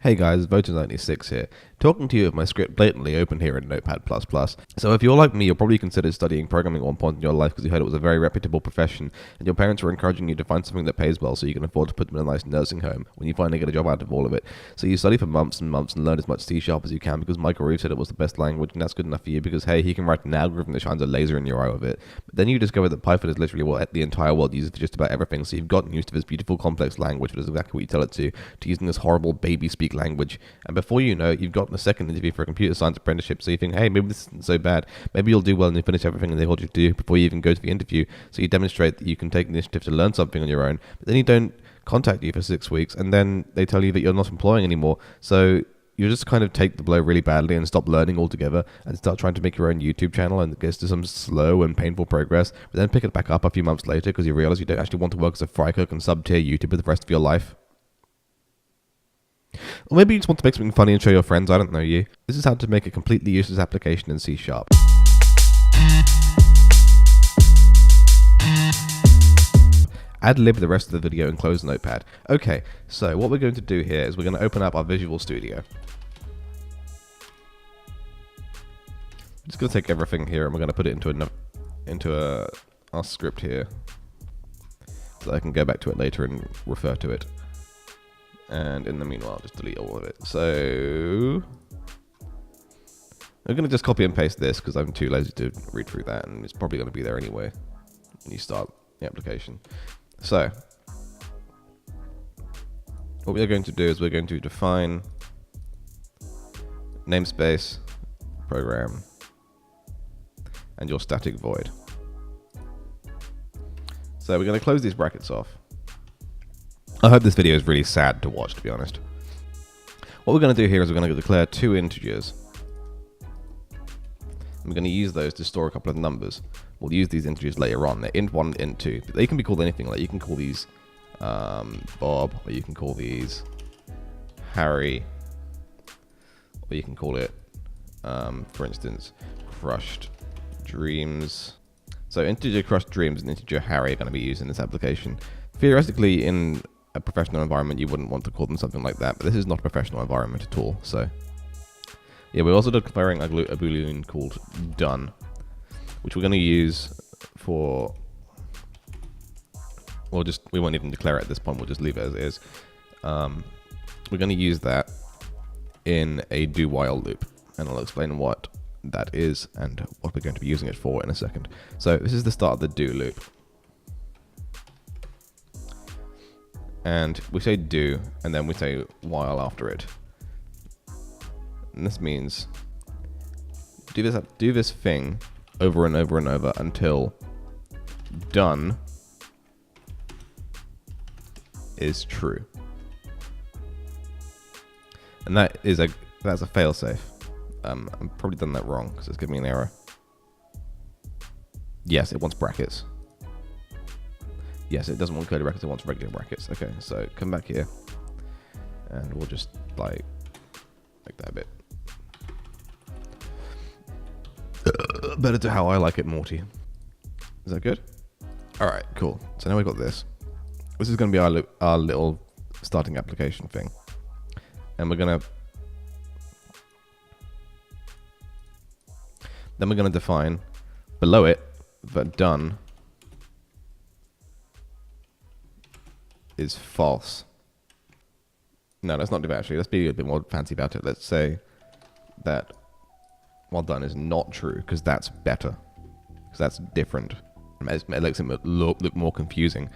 Hey guys, Voter96 here, talking to you with my script blatantly open here in Notepad++. So if you're like me, you'll probably consider studying programming at one point in your life because you heard it was a very reputable profession, and your parents were encouraging you to find something that pays well so you can afford to put them in a nice nursing home when you finally get a job out of all of it. So you study for months and months and learn as much C# as you can because Michael Reeve said it was the best language, and that's good enough for you because, hey, he can write an algorithm that shines a laser in your eye with it. But then you discover that Python is literally what the entire world uses for just about everything, so you've gotten used to this beautiful complex language, which is exactly what you tell it to using this horrible baby speak language. And before you know it, you've gotten a second interview for a computer science apprenticeship, so you think, hey, maybe this isn't so bad. Maybe you'll do well and you finish everything they told you to do before you even go to the interview. So you demonstrate that you can take the initiative to learn something on your own, but then you don't contact you for 6 weeks, and then they tell you that you're not employing anymore. So you just kind of take the blow really badly and stop learning altogether and start trying to make your own YouTube channel, and it gets to some slow and painful progress, but then pick it back up a few months later because you realize you don't actually want to work as a fry cook and sub-tier YouTuber the rest of your life. Or maybe you just want to make something funny and show your friends, I don't know you. This is how to make a completely useless application in C#. Ad-lib the rest of the video and close Notepad. Okay, so what we're going to do here is we're going to open up our Visual Studio. I'm just going to take everything here and we're going to put it into our script here so I can go back to it later and refer to it. And in the meanwhile, just delete all of it. So I'm going to just copy and paste this because I'm too lazy to read through that, and it's probably going to be there anyway when you start the application. So what we are going to do is we're going to define namespace, program, and your static void. So we're going to close these brackets off. I hope this video is really sad to watch, to be honest. What we're going to do here is we're going to declare two integers. We're going to use those to store a couple of numbers. We'll use these integers later on. They're int1 and int2. But they can be called anything. Like you can call these Bob, or you can call these Harry, or you can call it, for instance, Crushed Dreams. So integer Crushed Dreams and integer Harry are going to be used in this application. Theoretically, in a professional environment, you wouldn't want to call them something like that, but this is not a professional environment at all. So yeah, we're also declaring a boolean called done, which we're going to use for, we won't even declare it at this point, we'll just leave it as it is. We're going to use that in a do while loop, and I'll explain what that is and what we're going to be using it for in a second. So this is the start of the do loop. And we say do, and then we say while after it. And this means do this thing over and over and over until done is true. And that's a failsafe. I've probably done that wrong because it's giving me an error. Yes, it wants brackets. Yes, it doesn't want curly brackets, it wants regular brackets. Okay, so come back here and we'll just like that a bit. Better to how I like it, Morty. Is that good? Alright, cool. So now we've got this. This is going to be our little starting application thing. And we're going to define below it that done is false. No, let's not do that actually. Let's be a bit more fancy about it. Let's say that while done is not true, because that's better. Because that's different. It makes it look more confusing,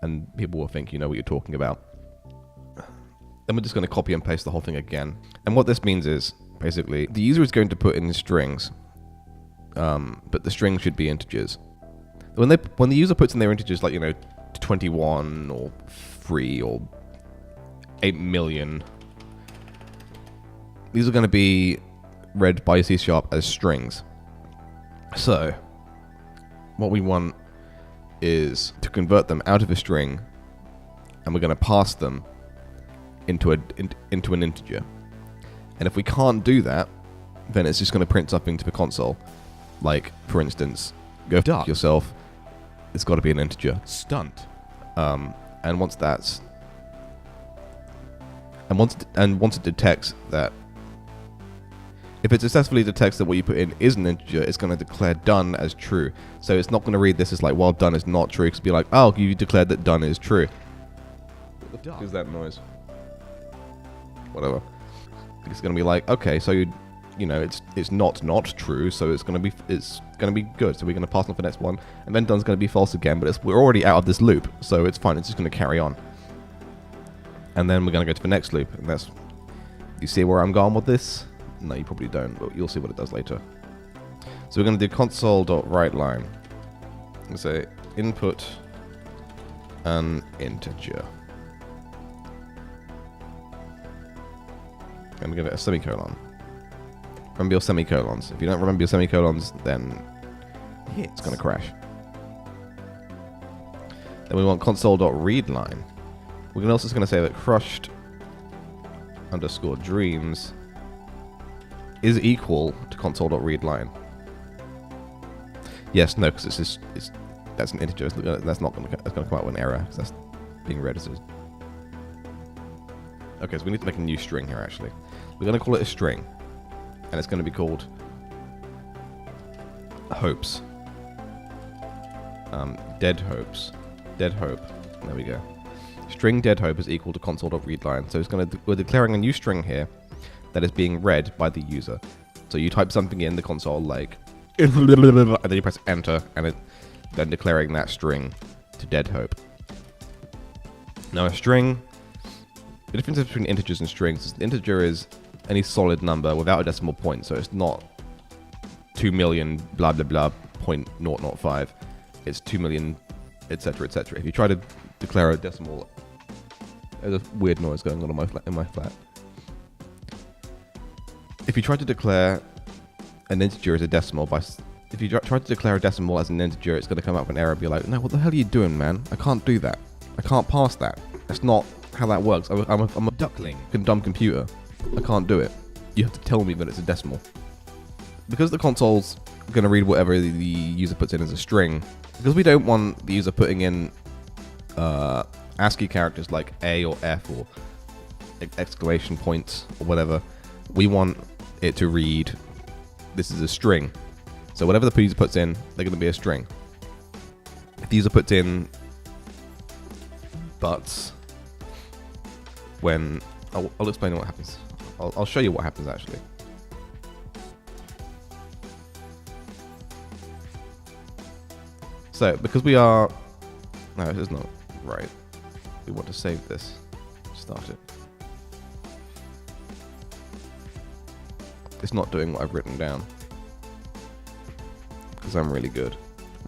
and people will think you know what you're talking about. Then we're just going to copy and paste the whole thing again. And what this means is, basically, the user is going to put in strings, but the string should be integers. When the user puts in their integers, like, 21 or 3 or 8 million, these are going to be read by C# as strings. So what we want is to convert them out of a string, and we're going to pass them into an integer. And if we can't do that, then it's just going to print something to the console. Like, for instance, go duck yourself. It's got to be an integer. Stunt. And once that's once it detects that, if it successfully detects that what you put in is an integer, it's going to declare done as true. So it's not going to read this as like, well, done is not true. It's be like, oh, you declared that done is true. What the fuck is that noise? Whatever. It's going to be like, okay, so you know, it's not true, so it's going to be good. So we're going to pass on for the next one, and then done's going to be false again. But we're already out of this loop, so it's fine. It's just going to carry on. And then we're going to go to the next loop, and that's. You see where I'm going with this? No, you probably don't, but you'll see what it does later. So we're going to do console.writeLine. And say input an integer. And give it a semicolon. Remember your semicolons. If you don't remember your semicolons, then it's going to crash. Then we want console.readLine. We're also going to say that crushed underscore dreams is equal to console.readLine. Yes, no, because that's an integer. That's not going to come out with an error because that's being read as a. Okay, so we need to make a new string here. Actually, we're going to call it a string, and it's going to be called hopes. Dead hopes. Dead hope. There we go. String dead hope is equal to console.readLine. So we're declaring a new string here that is being read by the user. So you type something in the console like, and then you press enter, and then declaring that string to dead hope. Now a string, the difference between integers and strings is an integer is any solid number without a decimal point. So it's not 2 million blah blah blah 0.005. It's 2 million, etc. etc. If you try to declare a decimal, there's a weird noise going on in my flat. If you try to declare an integer as a decimal if you try to declare a decimal as an integer, it's going to come up with an error and be like, no, what the hell are you doing, man? I can't do that. I can't pass that. That's not how that works. I'm a duckling, dumb computer. I can't do it. You have to tell me that it's a decimal. Because the console's going to read whatever the user puts in as a string, because we don't want the user putting in ASCII characters like A or F or exclamation points or whatever, we want it to read this is a string. So whatever the user puts in, they're going to be a string. If the user puts in buts, when I'll explain what happens. I'll show you what happens actually. So because we are, no, this is not right. We want to save this. Start it. It's not doing what I've written down because I'm really good.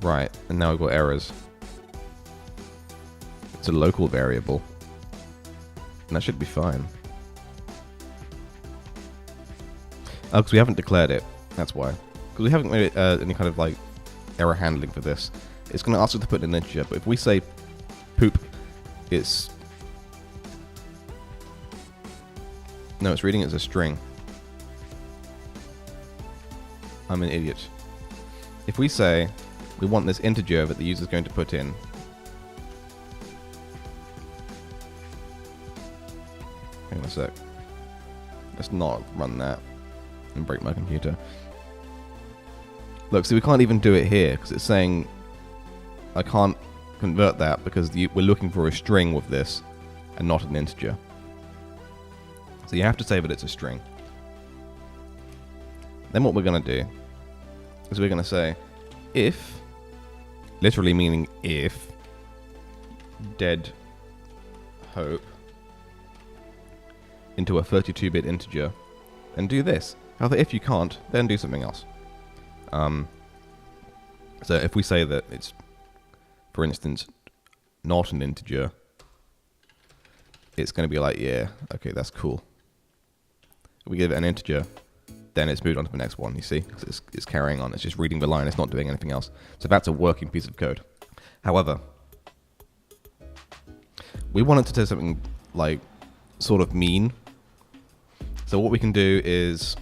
Right, and now we've got errors. It's a local variable, and that should be fine. Oh, because we haven't declared it. That's why. Because we haven't made any kind of like error handling for this. It's going to ask us to put in an integer, but if we say poop, it's reading it as a string. I'm an idiot. If we say we want this integer that the user is going to put in, hang on a sec. Let's not run that and break my computer. Look, see, we can't even do it here because it's saying I can't convert that because we're looking for a string with this and not an integer. So you have to say that it's a string. Then what we're going to do is we're going to say if, literally meaning if, dead hope into a 32-bit integer, then do this. However, if you can't, then do something else. So if we say that it's, for instance, not an integer, it's going to be like, yeah, okay, that's cool. If we give it an integer, then it's moved on to the next one, you see? Because it's carrying on. It's just reading the line. It's not doing anything else. So that's a working piece of code. However, we want it to do something like sort of mean. So what we can do is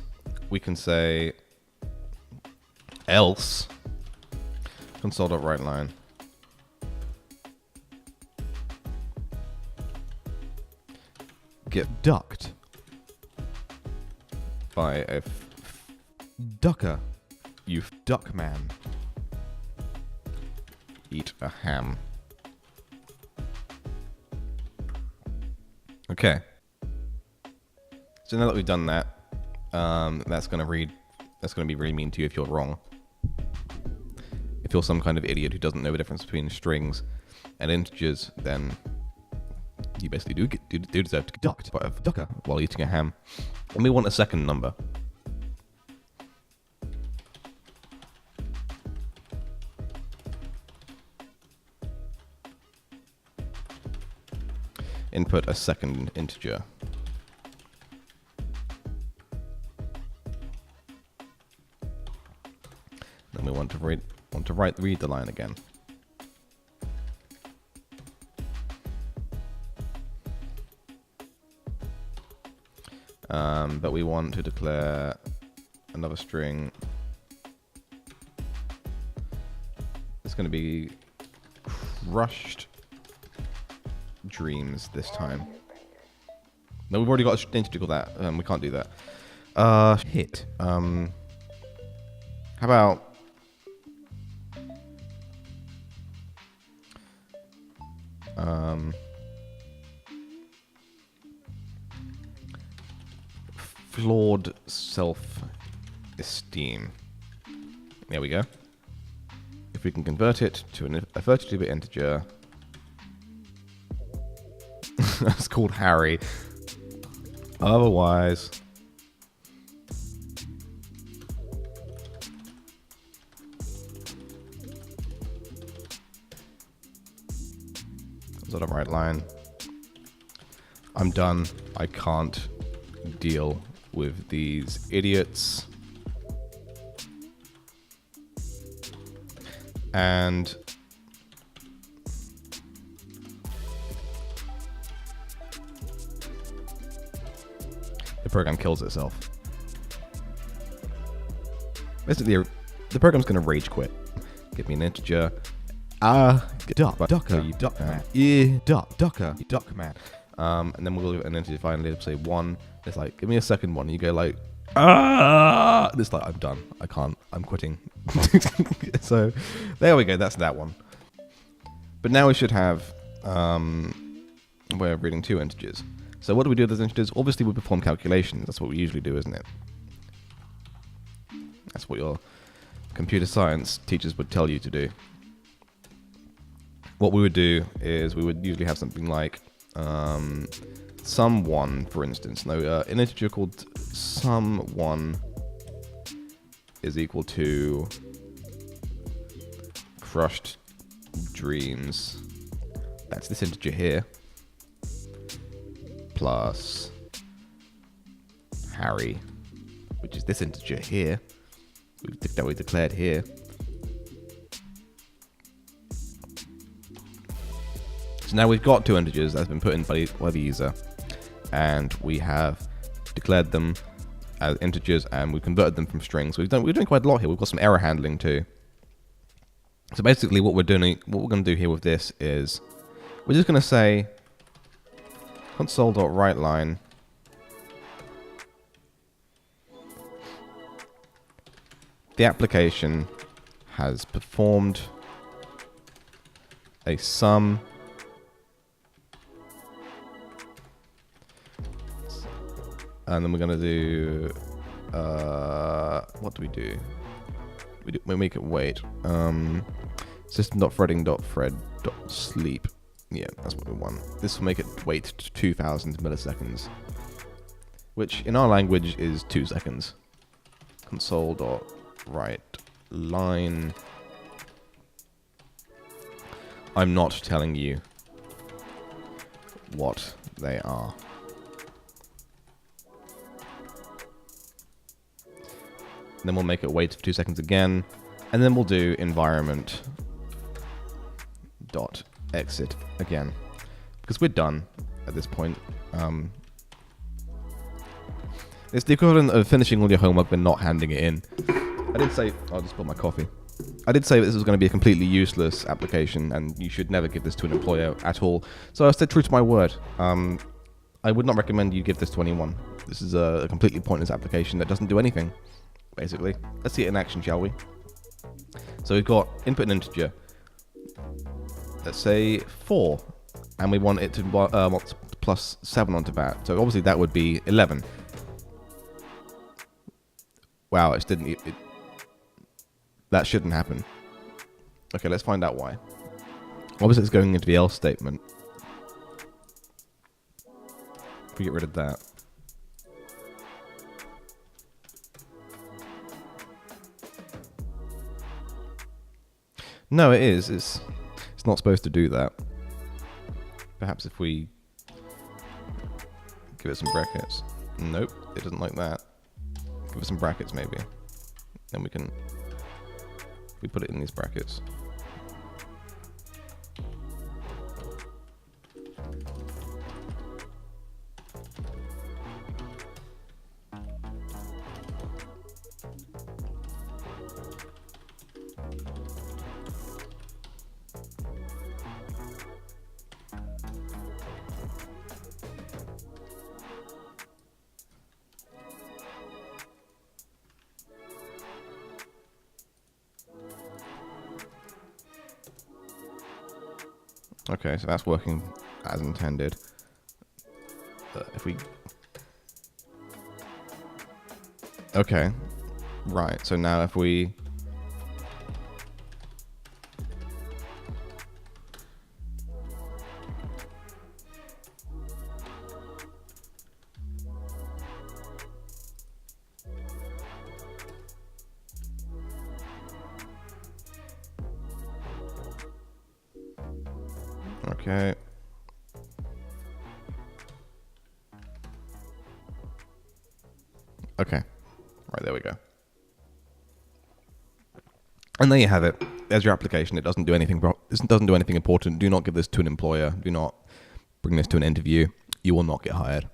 we can say else console.writeLine get ducked by a ducker. You duck man. Eat a ham. Okay. So now that we've done that, that's gonna be really mean to you if you're wrong. If you're some kind of idiot who doesn't know the difference between strings and integers, then you basically do deserve to get ducked by a ducker while eating a ham. And we want a second number. Input a second integer. Then we want to read the line again. But we want to declare another string. It's going to be crushed dreams this time. No, we've already got an integer called that. We can't do that. Hit. How about flawed self-esteem. There we go. If we can convert it to a 32-bit integer, that's called Harry. Otherwise, is that a right line? I'm done. I can't deal with these idiots. And the program kills itself. Basically, the program's going to rage quit. Give me an integer. Ducker, you duck man. Yeah, ducker, you duck man. And then we'll give it an integer finally, say 1. It's like, give me a second one. You go like, and it's like, I'm done. I can't. I'm quitting. So, there we go. That's that one. But now we should have a way of reading 2 integers. So what do we do with those integers? Obviously, we perform calculations. That's what we usually do, isn't it? That's what your computer science teachers would tell you to do. What we would do is we would usually have something like sum1, for instance. No, an integer called sum1 is equal to crushed dreams. That's this integer here. Plus Harry, which is this integer here, that we declared here. So now we've got 2 integers that have been put in by the user, and we have declared them as integers, and we've converted them from strings. We're doing quite a lot here. We've got some error handling too. So basically, what we're going to do here with this is we're just going to say console.writeLine the application has performed a sum and then we're going to do what do? We make it wait. System.threading.thread.sleep. Yeah, that's what we want. This will make it wait to 2000 milliseconds, which in our language is 2 seconds. Console.writeLine. I'm not telling you what they are. And then we'll make it wait for 2 seconds again, and then we'll do environment.exit again, because we're done at this point. It's the equivalent of finishing all your homework but not handing it in. I did say, I'll just put my coffee. I did say that this was going to be a completely useless application, and you should never give this to an employer at all. So I stayed true to my word. I I would not recommend you give this to anyone. This is a completely pointless application that doesn't do anything, basically. Let's see it in action, shall we? So we've got input an integer. Let's say 4, and we want it to plus 7 onto that. So obviously that would be 11. Wow, that shouldn't happen. Okay, let's find out why. Obviously it's going into the else statement. If we get rid of that. No, it is. It's not supposed to do that. Perhaps if we give it some brackets. Nope, it doesn't like that. Give it some brackets maybe. Then we can... we put it in these brackets. Okay, so that's working as intended. If we... okay, right, so now if we... okay. Okay. Right, there we go. And there you have it. There's your application. It doesn't do anything doesn't do anything important. Do not give this to an employer. Do not bring this to an interview. You will not get hired.